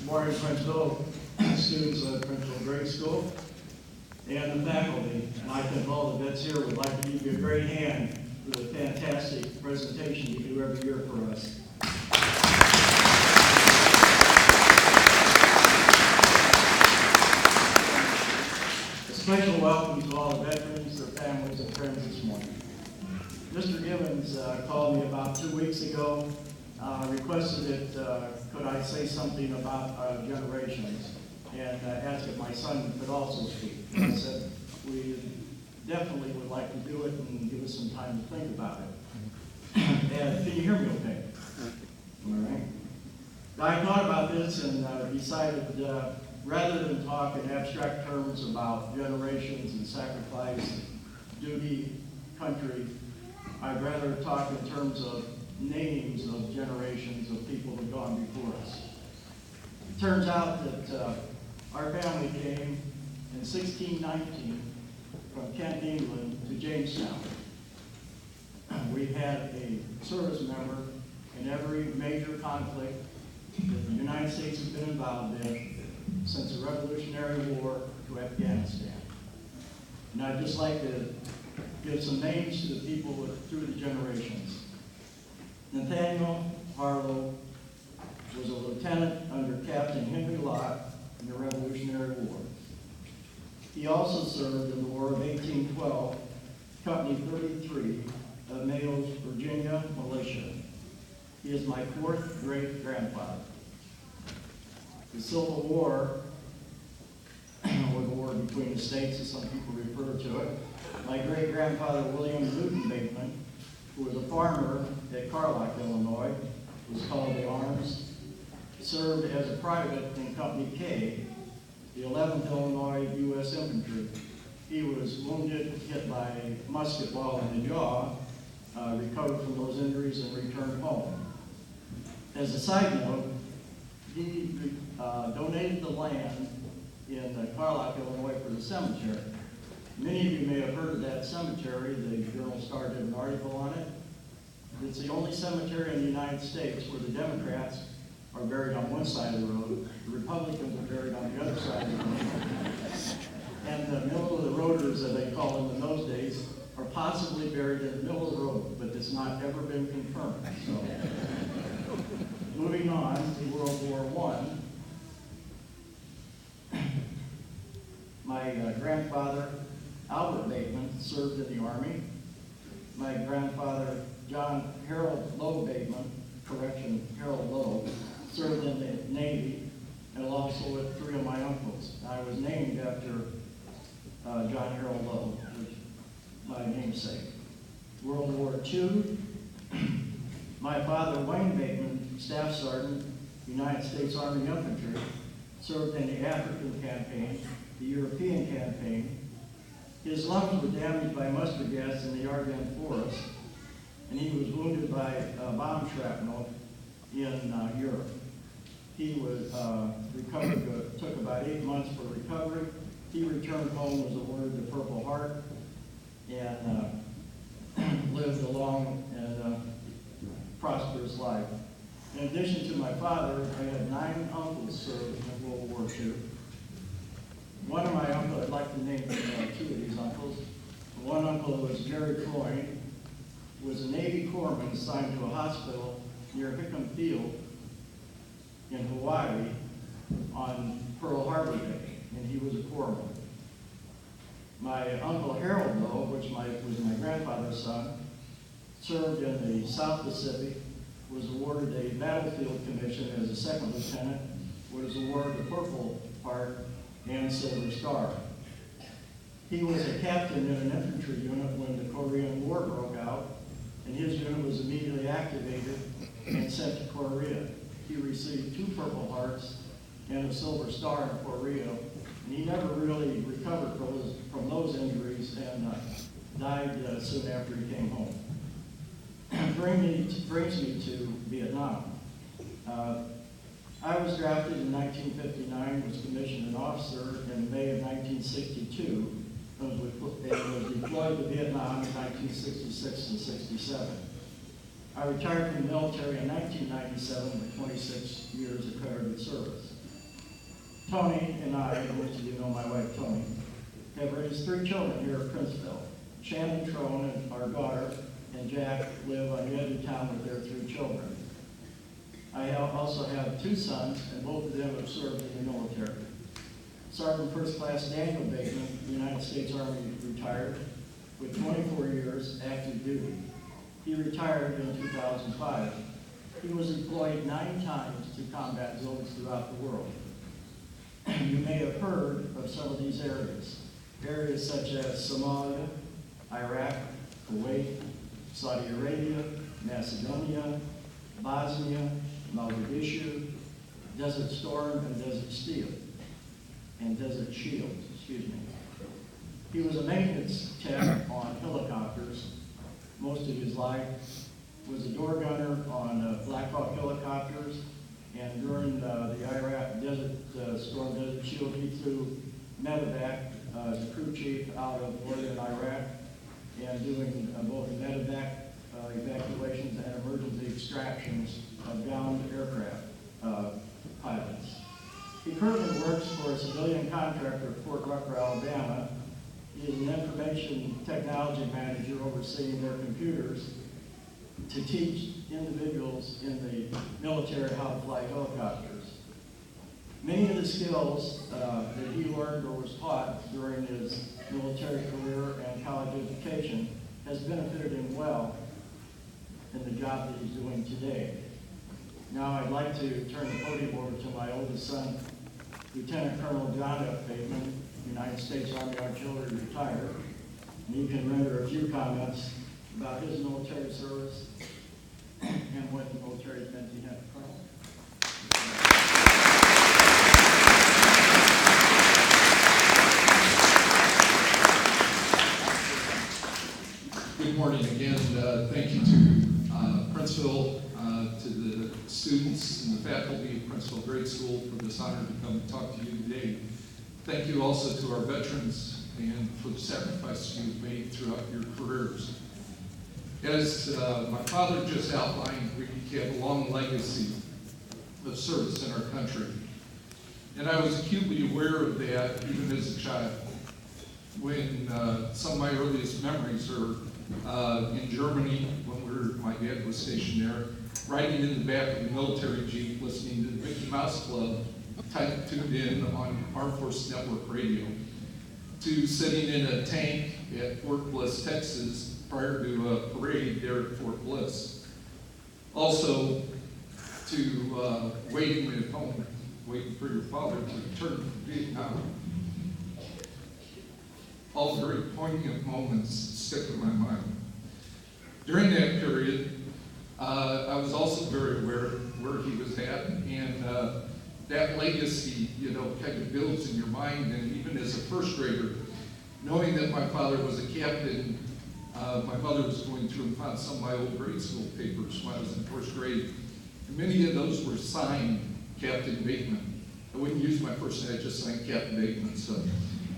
morning, Princeville students of Princeville Grade School and the faculty. And I think all the vets here would like to give you a great hand for the fantastic presentation you do every year for us. A special welcome to all the veterans, their families, and friends this morning. Mr. Gibbons called me about 2 weeks ago, requested that could I say something about generations, and asked if my son could also speak. I said, we definitely would like to do it and give us some time to think about it. And can you hear me okay? All right. I thought about this and decided rather than talk in abstract terms about generations and sacrifice, duty, country, I'd rather talk in terms of names of generations of people who have gone before us. It turns out that our family came in 1619 from Kent, England to Jamestown. We had a service member in every major conflict that the United States has been involved in since the Revolutionary War to Afghanistan. And I'd just like to give some names to the people through the generations. Nathaniel Harlow was a lieutenant under Captain Henry Lott in the Revolutionary War. He also served in the War of 1812, Company 33 of Mayo's Virginia Militia. He is my fourth great-grandfather. The Civil War, or the war between the states, as some people refer to it, my great-grandfather, William Newton Bateman, who was a farmer at Carlock, Illinois, was called the Arms, served as a private in Company K, the 11th Illinois U.S. Infantry. He was wounded, hit by a musket ball in the jaw, recovered from those injuries, and returned home. As a side note, he donated the land in Carlock, Illinois for the cemetery. Many of you may have heard of that cemetery. The Journal-Star did an article on it. It's the only cemetery in the United States where the Democrats are buried on one side of the road, the Republicans are buried on the other side of the road, and the middle of the roaders, as they call them in those days, are possibly buried in the middle of the road, but it's not ever been confirmed. So, moving on to World War I, my grandfather, Albert Bateman, served in the Army. My grandfather, John Harold Lowe Bateman, Harold Lowe, served in the Navy, and also with three of my uncles. I was named after John Harold Lowe, which is my namesake. World War II, my father, Wayne Bateman, Staff Sergeant, United States Army Infantry, served in the African campaign, the European campaign. His lungs were damaged by mustard gas in the Ardennes forest, and he was wounded by bomb shrapnel in Europe. He was recovered, took about 8 months for recovery. He returned home, was awarded the Purple Heart, and lived a long and prosperous life. In addition to my father, I had 9 uncles served in World War II. One of my uncles, I'd like to name 2 of these uncles. One uncle was Jerry Coyne, was a Navy corpsman assigned to a hospital near Hickam Field in Hawaii on Pearl Harbor Day, and he was a corpsman. My uncle Harold Lowe, which was my grandfather's son, served in the South Pacific, was awarded a battlefield commission as a second lieutenant, was awarded the Purple Heart and Silver Star. He was a captain in an infantry unit when the Korean War broke out, and his unit was immediately activated and sent to Korea. He received 2 Purple Hearts and a Silver Star in Korea, and he never really recovered from those injuries and died soon after he came home. Brings me to Vietnam. I was drafted in 1959, was commissioned an officer in May of 1962, and was deployed to Vietnam in 1966 and 67. I retired from the military in 1997 with 26 years of accredited service. Tony and I, most of you know my wife Tony, have raised 3 children here at Princeville. Shannon Trone, and our daughter, and Jack live on the edge of town with their 3 children. I also have 2 sons, and both of them have served in the military. Sergeant First Class Daniel Bateman, United States Army, retired with 24 years active duty. He retired in 2005. He was employed 9 times to combat zones throughout the world. You may have heard of some of these areas. Areas such as Somalia, Iraq, Kuwait, Saudi Arabia, Macedonia, Bosnia, Mogadishu, Desert Storm, and Desert Shield. He was a maintenance tech on helicopters most of his life, was a door gunner on Black Hawk helicopters, and during the Iraq Desert Storm, Desert Shield, he flew medevac as a crew chief out of northern Iraq and doing both medevac evacuations and emergency extractions of downed aircraft pilots. He currently works for a civilian contractor at Fort Rucker, Alabama. He is an information technology manager overseeing their computers to teach individuals in the military how to fly helicopters. Many of the skills that he learned or was taught during his military career and college education has benefited him well in the job that he's doing today. Now I'd like to turn the podium over to my oldest son, Lieutenant Colonel John F. Bateman, United States Army Artillery, retired, and he can render a few comments about his military service and what the military has meant to him. Colonel. Good morning again. Thank you to Princeville, to the students and the faculty of Princeville Grade School for this honor to come and talk to you today. Thank you also to our veterans and for the sacrifices you've made throughout your careers. As my father just outlined, we have a long legacy of service in our country. And I was acutely aware of that even as a child. When some of my earliest memories are in Germany, when my dad was stationed there, riding in the back of the military Jeep, listening to the Mickey Mouse Club, tuned in on Armed Forces Network radio, to sitting in a tank at Fort Bliss, Texas, prior to a parade there at Fort Bliss. Also, to waiting at home, waiting for your father to return from Vietnam. All very poignant moments stick in my mind. During that period, I was also very aware of where he was at, and that legacy, kind of builds in your mind. And even as a first grader, knowing that my father was a captain, my mother was going through and found some of my old grade school papers when I was in first grade, and many of those were signed Captain Bateman. I wouldn't use my first name, I just signed Captain Bateman. So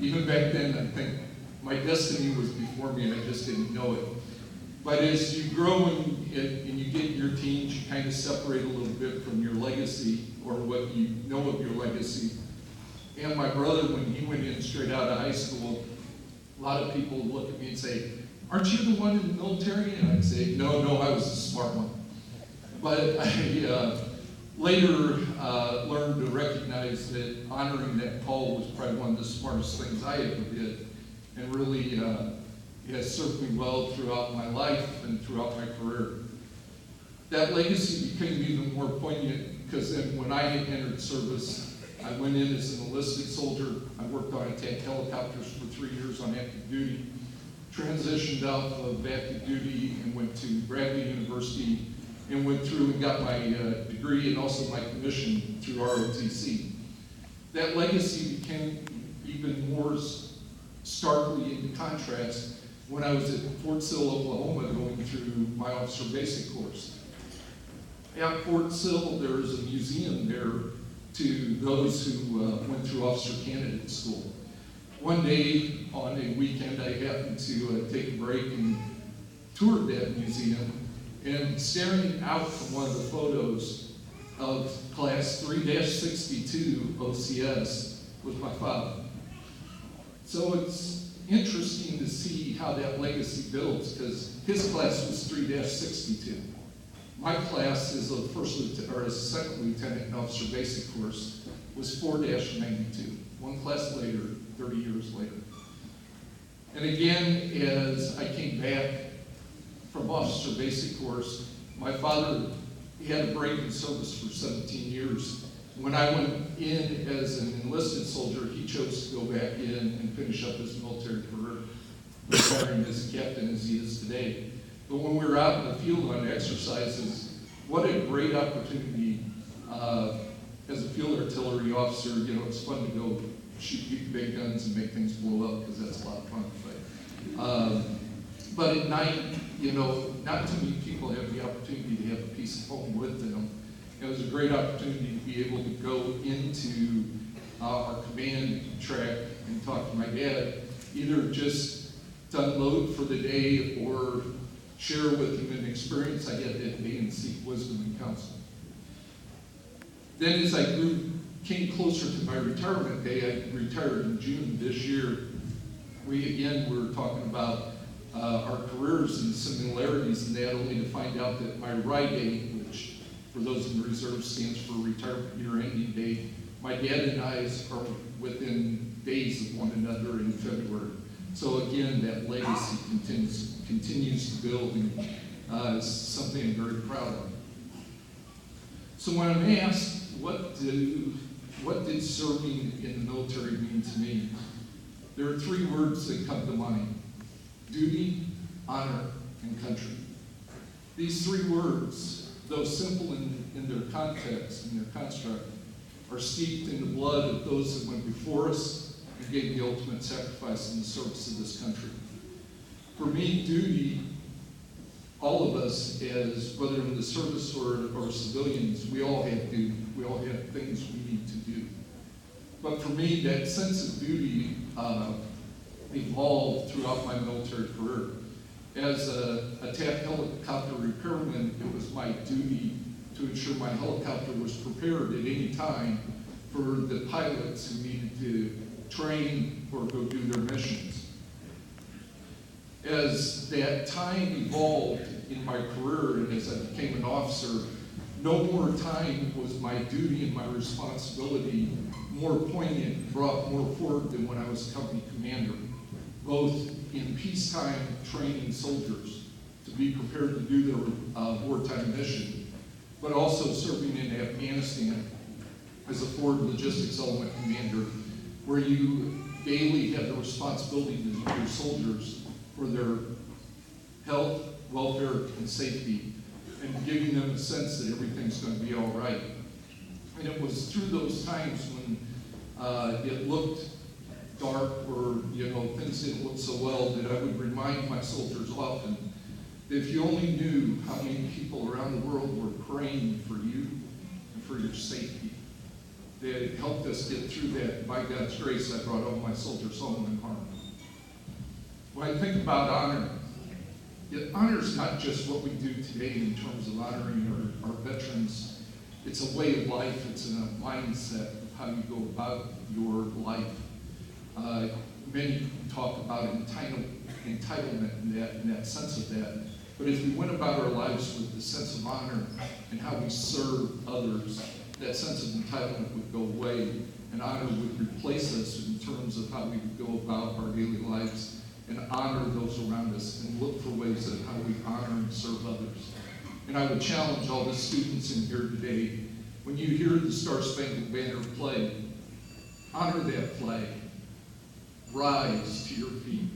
even back then, I think my destiny was before me, and I just didn't know it. But as you grow and you get in your teens, you kind of separate a little bit from your legacy or what you know of your legacy. And my brother, when he went in straight out of high school, a lot of people would look at me and say, "Aren't you the one in the military?" And I'd say, no, I was the smart one. But I later learned to recognize that honoring that call was probably one of the smartest things I ever did, and really it has served me well throughout my life and throughout my career. That legacy became even more poignant because then when I entered service, I went in as an enlisted soldier. I worked on attack helicopters for 3 years on active duty, transitioned out of active duty and went to Bradley University and went through and got my degree and also my commission through ROTC. That legacy became even more starkly in contrast when I was at Fort Sill, Oklahoma, going through my officer basic course. At Fort Sill, there is a museum there to those who went through officer candidate school. One day on a weekend, I happened to take a break and toured that museum, and staring out from one of the photos, of class 3-62 OCS was my father. So it's interesting to see how that legacy builds, because his class was 3-62. My class as a second lieutenant and officer basic course was 4-92. One class later, 30 years later. And again, as I came back from officer basic course, my father, he had a break in service for 17 years. When I went in as an enlisted soldier, he chose to go back in and finish up his military career, retiring as a captain as he is today. But when we were out in the field on exercises, what a great opportunity as a field artillery officer. You know, it's fun to go shoot big guns and make things blow up, because that's a lot of fun. But at night, you know, not too many people have the opportunity to have a piece of home with them. It was a great opportunity to be able to go into our command track and talk to my dad, either just to unload for the day or share with him an experience I had that day and seek wisdom and counsel. Then as I came closer to my retirement day, I retired in June this year. We were talking about our careers and similarities in that, only to find out that my RIDE, which for those in the reserve stands for retirement year ending date, my dad and I are within days of one another in February. So again, that legacy continues to build, and is something I'm very proud of. So when I'm asked, what did serving in the military mean to me? There are three words that come to mind: duty, honor, and country. These three words, though simple in their context and their construct, are steeped in the blood of those that went before us and gave the ultimate sacrifice in the service of this country. For me, duty, all of us, as whether in the service or civilians, we all have duty. We all have things we need to do. But for me, that sense of duty evolved throughout my military career. As a TAP helicopter repairman, it was my duty to ensure my helicopter was prepared at any time for the pilots who needed to train or go do their missions. As that time evolved in my career and as I became an officer, no more time was my duty and my responsibility more poignant, brought more forward than when I was a company commander, both in peacetime training soldiers to be prepared to do their wartime mission, but also serving in Afghanistan as a forward logistics element commander, where you daily have the responsibility to your soldiers for their health, welfare, and safety, and giving them a sense that everything's going to be all right. And it was through those times when it looked dark or things didn't look so well that I would remind my soldiers often that if you only knew how many people around the world were praying for you and for your safety, that it helped us get through that. By God's grace, I brought all my soldiers home unharmed. When I think about honor, honor is not just what we do today in terms of honoring our veterans. It's a way of life. It's a mindset of how you go about your life. Many talk about entitlement in that sense of that. But if we went about our lives with the sense of honor and how we serve others, that sense of entitlement would go away, and honor would replace us in terms of how we would go about our daily lives and honor those around us and look for ways of how we honor and serve others. And I would challenge all the students in here today, when you hear the Star-Spangled Banner play, honor that flag. Rise to your feet.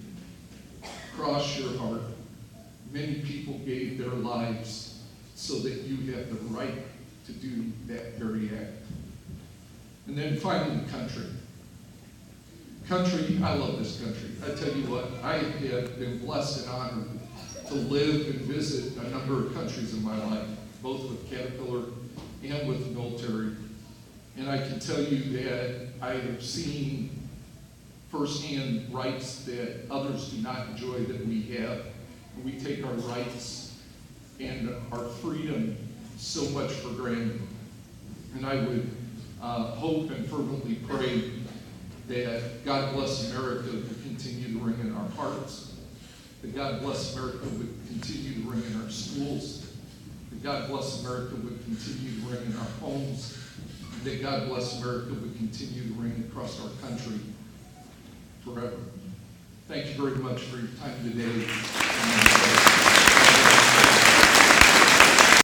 Cross your heart. Many people gave their lives so that you have the right to do that very act. And then finally, country. Country, I love this country. I tell you what, I have been blessed and honored to live and visit a number of countries in my life, both with Caterpillar and with the military. And I can tell you that I have seen firsthand rights that others do not enjoy that we have. And we take our rights and our freedom so much for granted. And I would hope and fervently pray that God Bless America would continue to ring in our hearts, that God Bless America would continue to ring in our schools, that God Bless America would continue to ring in our homes, and that God Bless America would continue to ring across our country forever. Thank you very much for your time today.